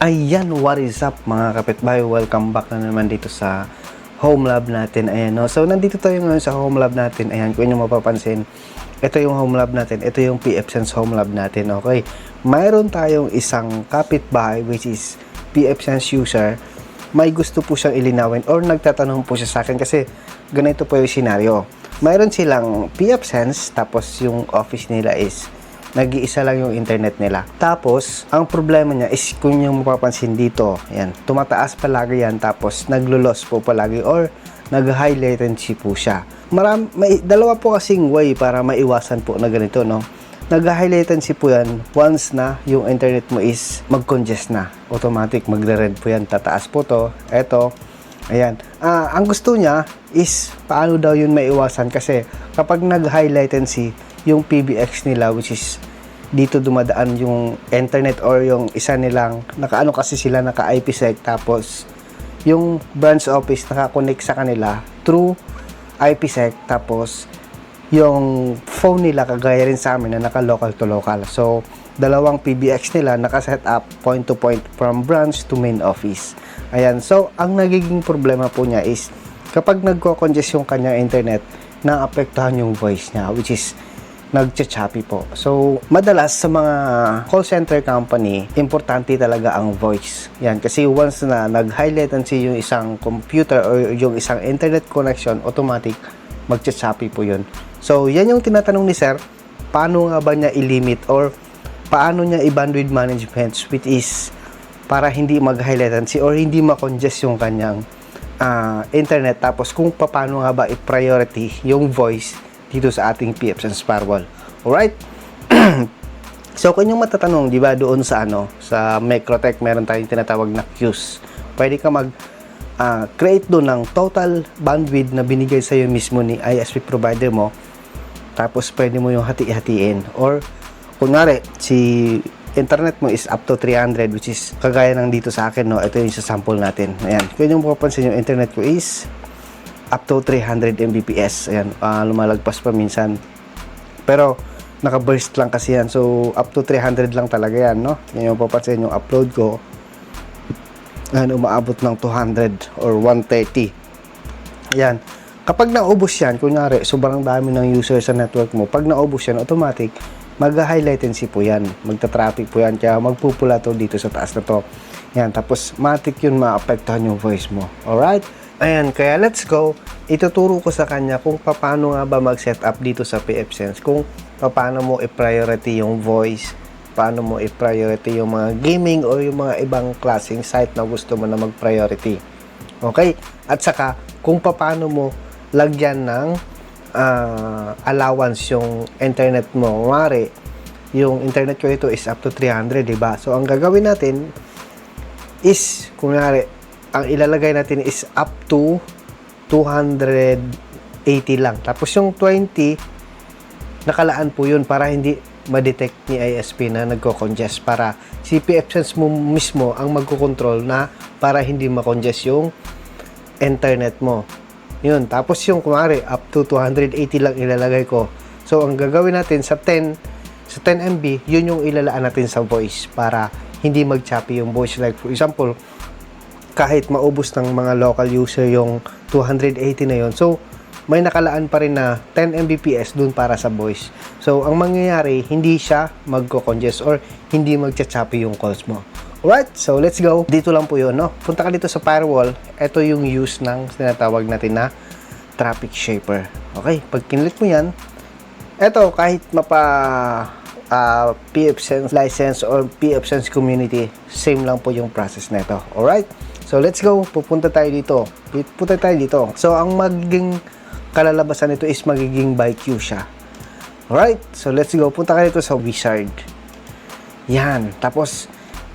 Ayan, what is up mga kapitbahay? Welcome back na naman dito sa home lab natin. Ayan, no? So, nandito tayo ngayon sa home lab natin. Ayan, kung inyo mapapansin, ito yung home lab natin. Ito yung PFSense home lab natin. Okay, mayroon tayong isang kapitbahay which is PFSense user. May gusto po siyang ilinawin or nagtatanong po siya sa akin kasi ganito po yung senaryo. Mayroon silang PFSense tapos yung office nila is nag-iisa lang yung internet nila. Tapos, ang problema niya is kung yung mapapansin dito, yan, tumataas palagi yan tapos naglo-loss po palagi or nag-high latency po siya. May dalawa po kasing way para maiwasan po na ganito, no? Nag-high latency po yan once na yung internet mo is mag-congest na. Automatic, magre-red po yan. Tataas po to. Eto. Ayan. Ang gusto niya is paano daw yun maiwasan kasi kapag nag-high latency, yung PBX nila which is dito dumadaan yung internet or yung isa nilang naka IPsec tapos yung branch office naka-connect sa kanila through IPsec tapos yung phone nila kagaya rin sa amin na naka local to local. So dalawang PBX nila naka-set up point to point from branch to main office. Ayan. So ang nagiging problema po niya is kapag nagko-congest yung kanyang internet naapektuhan yung voice niya which is nagcha-choppy po. So, madalas sa mga call center company, importante talaga ang voice. Yan, kasi once na nag-high latency yung isang computer or yung isang internet connection, automatic magcha-choppy po yun. So, yan yung tinatanong ni sir, paano nga ba niya i-limit or paano niya i-bandwidth management which is para hindi mag-high latency or hindi ma-congest yung kanyang internet. Tapos, kung paano nga ba i-priority yung voice dito sa ating PFSense firewall. Alright? So, kung yung matatanong, di ba, doon sa sa Microtech, meron tayong tinatawag na queues. Pwede ka create doon ng total bandwidth na binigay sa iyo mismo ni ISP provider mo. Tapos, pwede mo yung hati-hatiin. Or, kunwari, si internet mo is up to 300, which is kagaya ng dito sa akin, no? Ito yung sa sample natin. Ayan. Kung yung mapapansin yung internet ko is up to 300 Mbps. Ayan, lumalagpas pa minsan. Pero, naka-burst lang kasi yan. So, up to 300 lang talaga yan, no? Yan yung papansin yung upload ko. Ayan, umaabot ng 200 or 130. Ayan. Kapag naubos yan, kunyari, sobrang dami ng user sa network mo, pag naubos yan, automatic, mag-high latency po yan. Magta-traffic po yan. Kaya magpupula to dito sa taas na to. Yan. Tapos, matik yun maapektuhan yung voice mo. Alright? Ayan, kaya let's go. Ituturo ko sa kanya kung paano nga ba mag-set up dito sa PFSense. Kung paano mo i-priority yung voice, paano mo i-priority yung mga gaming o yung mga ibang klaseng site na gusto mo na mag-priority. Okay? At saka, kung paano mo lagyan ng allowance yung internet mo. Kumari, yung internet ko ito is up to 300, diba? So, ang gagawin natin is, kunyari, ang ilalagay natin is up to 280 lang. Tapos yung 20, nakalaan po yun para hindi ma-detect ni ISP na nagko-congest. Para si PFSense mo mismo ang magkocontrol na para hindi ma-congest yung internet mo. Yun. Tapos yung kumari, up to 280 lang ilalagay ko. So, ang gagawin natin sa 10 MB, yun yung ilalaan natin sa voice para hindi mag-choppy yung voice. Like, for example, kahit maubos ng mga local user yung 280 na yon. So, may nakalaan pa rin na 10 Mbps dun para sa voice. So, ang mangyayari, hindi siya magko-congest or hindi magcha-choppy yung calls mo. Alright, so let's go. Dito lang po yun, no? Punta ka dito sa firewall. Ito yung use ng tinatawag natin na traffic shaper. Okay, pag kinlik mo yan, ito kahit PFSense license or PFSense community, same lang po yung process na ito. Alright? So, let's go. Pupunta tayo dito. So, ang magiging kalalabasan nito is magiging by queue siya. Alright? So, let's go. Punta ka dito sa wizard. Yan. Tapos,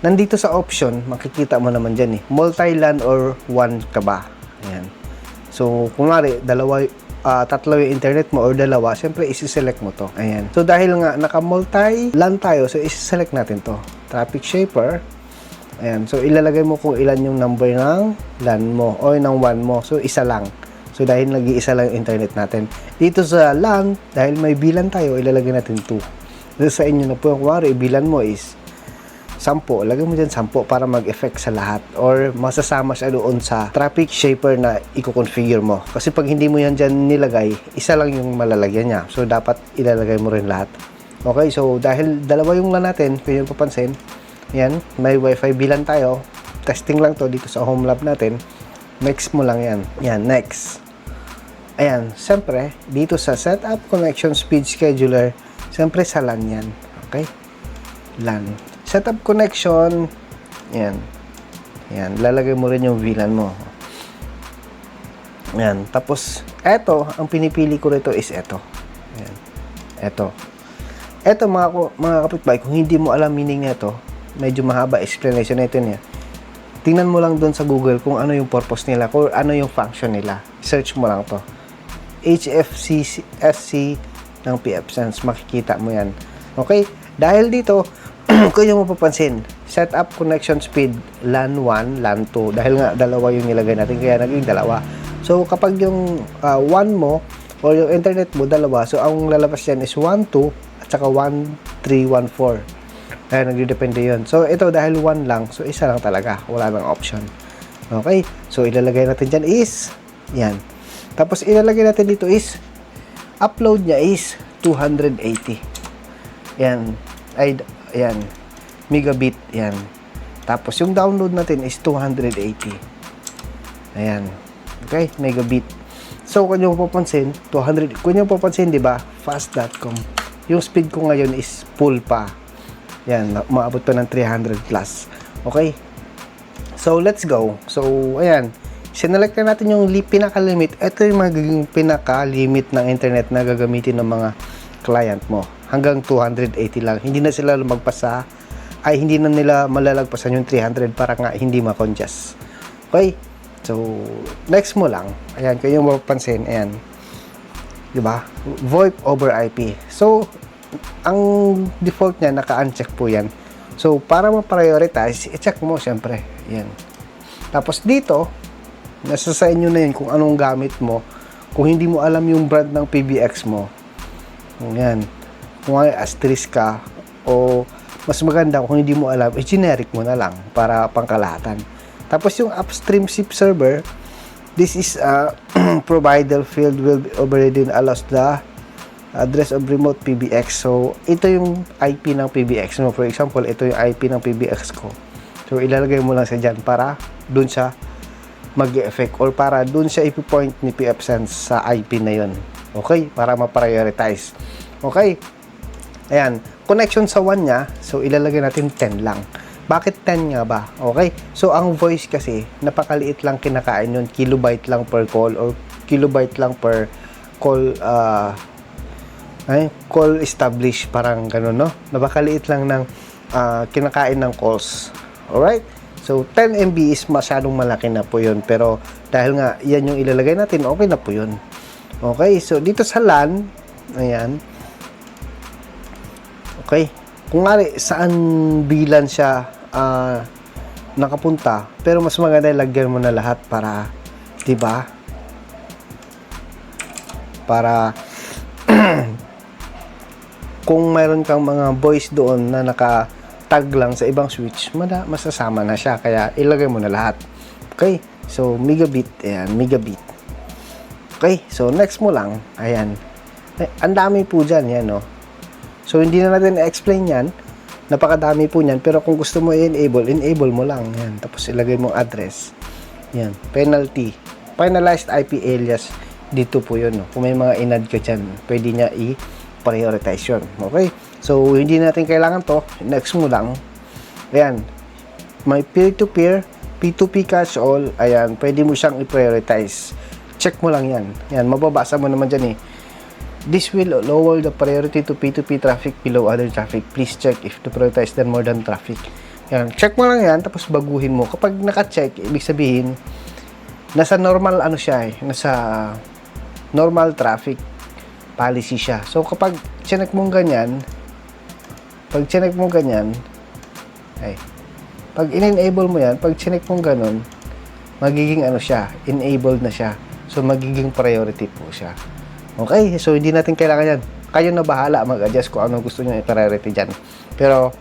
nandito sa option, makikita mo naman dyan eh. Multi-LAN or one ka ba? Yan. So, kunwari, tatlo yung internet mo or dalawa, siyempre isi-select mo to. Ayan. So, dahil nga naka-multi-LAN tayo, so isi-select natin to. Traffic shaper. Ayan. So, ilalagay mo kung ilan yung number ng LAN mo o ng WAN mo. So, isa lang. So, dahil nag-iisa lang yung internet natin. Dito sa LAN, dahil may bilan tayo, ilalagay natin 2. Dito sa inyo na po, kung wari, bilan mo is 10, lagay mo dyan 10 para mag-effect sa lahat or masasama siya doon sa traffic shaper na i-configure mo. Kasi pag hindi mo yan dyan nilagay, isa lang yung malalagyan niya. So, dapat ilalagay mo rin lahat. Okay, so dahil dalawa yung LAN natin, kung yung papansin, yan, may Wi-Fi bilan tayo. Testing lang to dito sa home lab natin. Next mo lang yan. Yan, next. Ayan, siyempre, dito sa setup connection speed scheduler, siyempre sa LAN yan. Okay? LAN. Setup connection, yan. Yan, lalagay mo rin yung VLAN mo. Yan, tapos, eto, ang pinipili ko rito is eto. Yan. Eto mga kapitbahay, kung hindi mo alam meaning nito, medyo mahaba explanation nito niya. Tingnan mo lang doon sa Google kung ano yung purpose nila, kung ano yung function nila. Search mo lang to. HFC ng pfSense, makikita mo yan. Okay? Dahil dito, kung yung mapapansin, setup connection speed LAN 1, LAN 2. Dahil nga, dalawa yung nilagay natin, kaya naging dalawa. So, kapag yung 1 mo, o yung internet mo, dalawa. So, ang lalabas yan is 1, 2, at saka 1, 3, 1, 4. Kaya nagdidepende yun. So, ito dahil 1 lang, so isa lang talaga. Wala nang option. Okay? So, ilalagay natin dyan is, yan. Tapos, ilalagay natin dito is, upload niya is 280. Yan. Ayan. Megabit. Yan. Tapos, yung download natin is 280. Ayan. Okay? Megabit. So, kung nyo papansin, 200, kung nyo papansin, di ba, fast.com. Yung speed ko ngayon is full pa. Yan, maabot pa ng 300 plus. Okay? So, let's go. So, ayan. Sinelect na natin yung pinaka-limit. Ito yung magiging pinaka-limit ng internet na gagamitin ng mga client mo. Hanggang 280 lang. Hindi na sila lumagpas sa, hindi na nila malalagpasan yung 300 para nga hindi ma-congest. Okay? So, next mo lang. Ayan, kung yung mapapansin, ayan. Diba? VoIP over IP. So, ang default niya, naka-uncheck po yan. So, para ma-prioritize, i-check mo, syempre. Ayan. Tapos dito, nasa sa inyo na yun kung anong gamit mo. Kung hindi mo alam yung brand ng PBX mo, ayan. Kung ay asterisk ka, o mas maganda kung hindi mo alam, generic mo na lang para pangkalahatan. Tapos yung upstream SIP server, this is a provider field will be overridden allows the address of remote PBX. So, ito yung IP ng PBX mo. For example, ito yung IP ng PBX ko. So, ilalagay mo lang sa dyan para dun siya mag-effect or para dun siya ipipoint ni pfSense sa IP na yun. Okay? Para ma-prioritize. Okay? Ayan. Connection sa 1 niya, so ilalagay natin 10 lang. Bakit 10 nga ba? Okay? So, ang voice kasi, napakaliit lang kinakain yun. Kilobyte lang per call or kilobyte lang per call, call established. Parang ganun, no? Napakaliit lang ng kinakain ng calls. Alright? So, 10 MB is masyadong malaki na po yun. Pero, dahil nga, yan yung ilalagay natin, okay na po yun. Okay? So, dito sa LAN, ayan. Okay? Kung nga saan bilan siya nakapunta, pero mas maganda lagyan mo na lahat para, diba? Para kung mayroon kang mga voice doon na naka-tag lang sa ibang switch, masasama na siya, kaya ilagay mo na lahat. Okay? So, megabit, ayan, megabit. Okay? So, next mo lang, ayan. Ang dami po dyan, yan, no? So, hindi na natin i-explain yan. Napakadami po niyan, pero kung gusto mo enable mo lang. Yan. Tapos ilagay mo address. Yan. Penalty. Finalized IP alias. Dito po yun. No? Kung may mga inad ka dyan, pwede niya i-prioritize yun. Okay? So, hindi natin kailangan to. Next mo lang. Ayan. May peer-to-peer, P2P cache all. Ayan. Pwede mo siyang i-prioritize. Check mo lang yan. Yan. Mababasa mo naman dyan eh. This will lower the priority to P2P traffic below other traffic. Please check if to prioritize then more than traffic. Yan. Check mo lang yan, tapos baguhin mo. Kapag naka-check, ibig sabihin, nasa normal ano siya eh. Nasa normal traffic policy siya. So, kapag chinek mong ganyan, pag in-enable mo yan, pag chinek mong ganun, magiging ano siya, enabled na siya. So, magiging priority po siya. Okay, so hindi natin kailangan yan. Kayo na bahala mag-adjust kung ano gusto nyo i-priority dyan. Pero,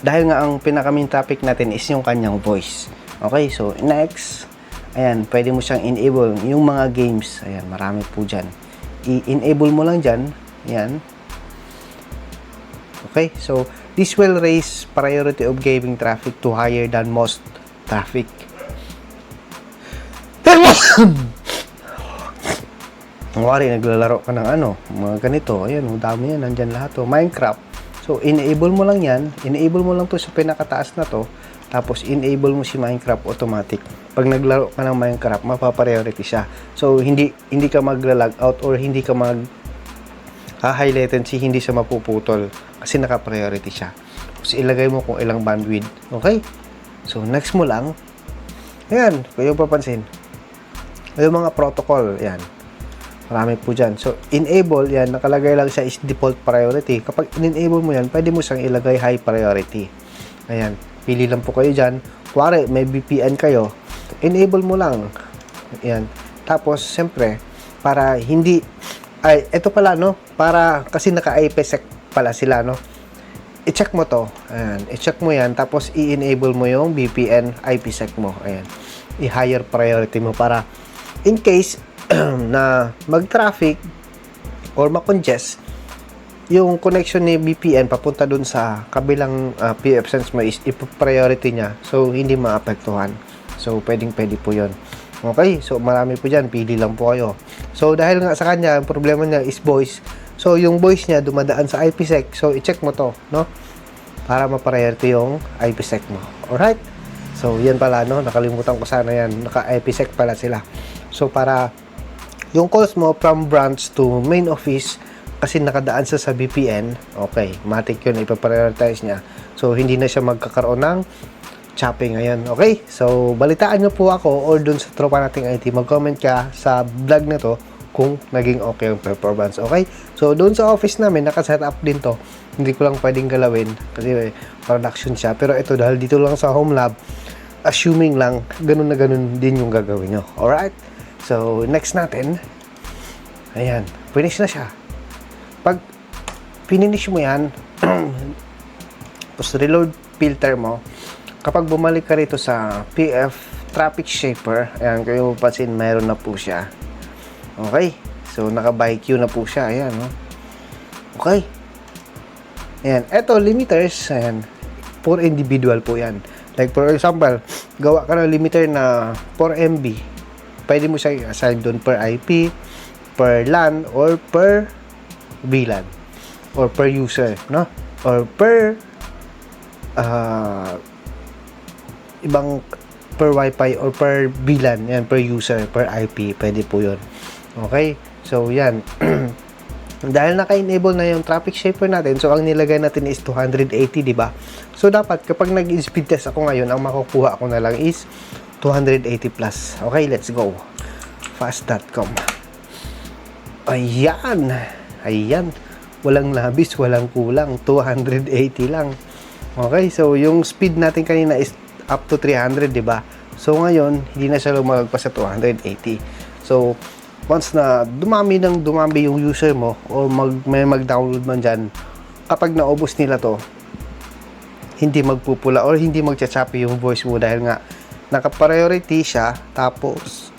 Dahil nga ang pinaka-main topic natin is yung kanyang voice. Okay, so next, ayan, pwede mo siyang enable yung mga games. Ayan, marami po dyan. I-enable mo lang dyan. Ayan. Okay, so this will raise priority of gaming traffic to higher than most traffic. Wari, naglalaro ka ng mga ganito. Ayan, dami yan, nandyan lahat to. Minecraft. So, enable mo lang yan. Enable mo lang to sa pinakataas na to. Tapos, enable mo si Minecraft automatic. Pag naglaro ka ng Minecraft, mapapriority siya. So, hindi ka magla-log out or hindi ka high latency, hindi siya mapuputol. Kasi naka-priority siya. So, ilagay mo kung ilang bandwidth. Okay? So, next mo lang. Ayan, kung yung papansin. Yung mga protocol, ayan. Marami po dyan. So, enable, yan, nakalagay lang siya is default priority. Kapag in-enable mo yan, pwede mo siyang ilagay high priority. Ayan, pili lang po kayo dyan. Kuwari, may VPN kayo, enable mo lang. Ayan. Tapos, siyempre, para hindi, ito pala, no? Para, kasi naka-IPsec pala sila, no? I-check mo to. Ayan, i-check mo yan. Tapos, i-enable mo yung VPN IPsec mo. Ayan. I-higher priority mo para, in case, na mag-traffic or ma-congest yung connection ni VPN papunta dun sa kabilang pfSense mo is i-priority niya, so hindi maapektuhan. So pwede po yun. Okay, so marami po dyan, pili lang po kayo. So dahil nga sa kanya, ang problema niya is voice, so yung voice niya dumadaan sa IPsec, so i-check mo to, no, para ma-priority yung IPsec mo. Alright, so yan pala, no, nakalimutan ko sana yan, naka-IPsec pala sila. So para yung calls mo from branch to main office, kasi nakadaan sa VPN, okay, matik yun, ipaprioritize niya. So, hindi na siya magkakaroon ng chopping ngayon. Okay? So, balitaan nyo po ako or dun sa tropa nating IT, mag-comment ka sa vlog na to kung naging okay yung performance. Okay? So, dun sa office namin, nakaset up din to. Hindi ko lang pwedeng galawin kasi production siya. Pero ito, dahil dito lang sa home lab, assuming lang, ganun na ganun din yung gagawin nyo. Alright? So, next natin, ayan, finish na siya. Pag finish mo yan, tapos reload filter mo, kapag bumalik ka rito sa PF Traffic Shaper, ayan, kayo mapapansin, mayroon na po siya. Okay? So, naka-by queue na po siya. Ayan, no? Okay? Ayan, eto, limiters, ayan, for individual po yan. Like, for example, gawa ka ng limiter na 4 MB, pwede mo siya i-assign doon per IP, per LAN, or per VLAN, or per user, no? Or per ibang per Wi-Fi or per VLAN, yan, per user, per IP, pwede po yun. Okay? So, yan. Dahil naka-enable na yung traffic shaper natin, so ang nilagay natin is 280, di ba? So, dapat kapag nag-speed test ako ngayon, ang makukuha ako na lang is 280 plus. Okay, let's go. Fast.com. Ayan. Ayan. Walang labis, walang kulang. 280 lang. Okay, so yung speed natin kanina is up to 300, di ba? So, ngayon, hindi na siya lumagpas sa 280. So, once na dumami yung user mo o may mag-download man dyan, kapag naubos nila to, hindi magpupula or hindi magcha-choppy yung voice mo dahil nga naka-priority siya, tapos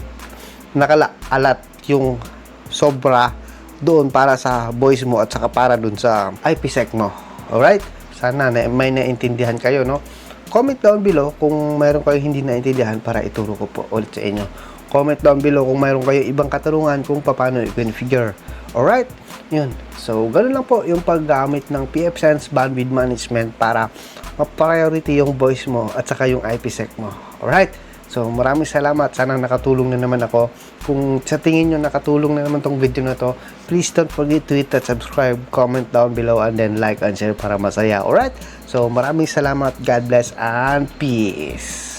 naka-alat yung sobra doon para sa voice mo at saka para doon sa IPsec mo. Alright? Sana may naintindihan kayo, no? Comment down below kung mayroon kayo hindi naintindihan para ituro ko po ulit sa inyo. Comment down below kung mayroon kayo ibang katanungan kung paano i-configure. Alright? Yun. So, ganun lang po yung paggamit ng pfSense bandwidth management para ma-priority yung voice mo at saka yung IPsec mo. Alright? So, maraming salamat. Sana nakatulong na naman ako. Kung sa tingin nyo nakatulong na naman tong video na to, please don't forget to hit that subscribe, comment down below, and then like and share para masaya. Alright? So, maraming salamat. God bless and peace.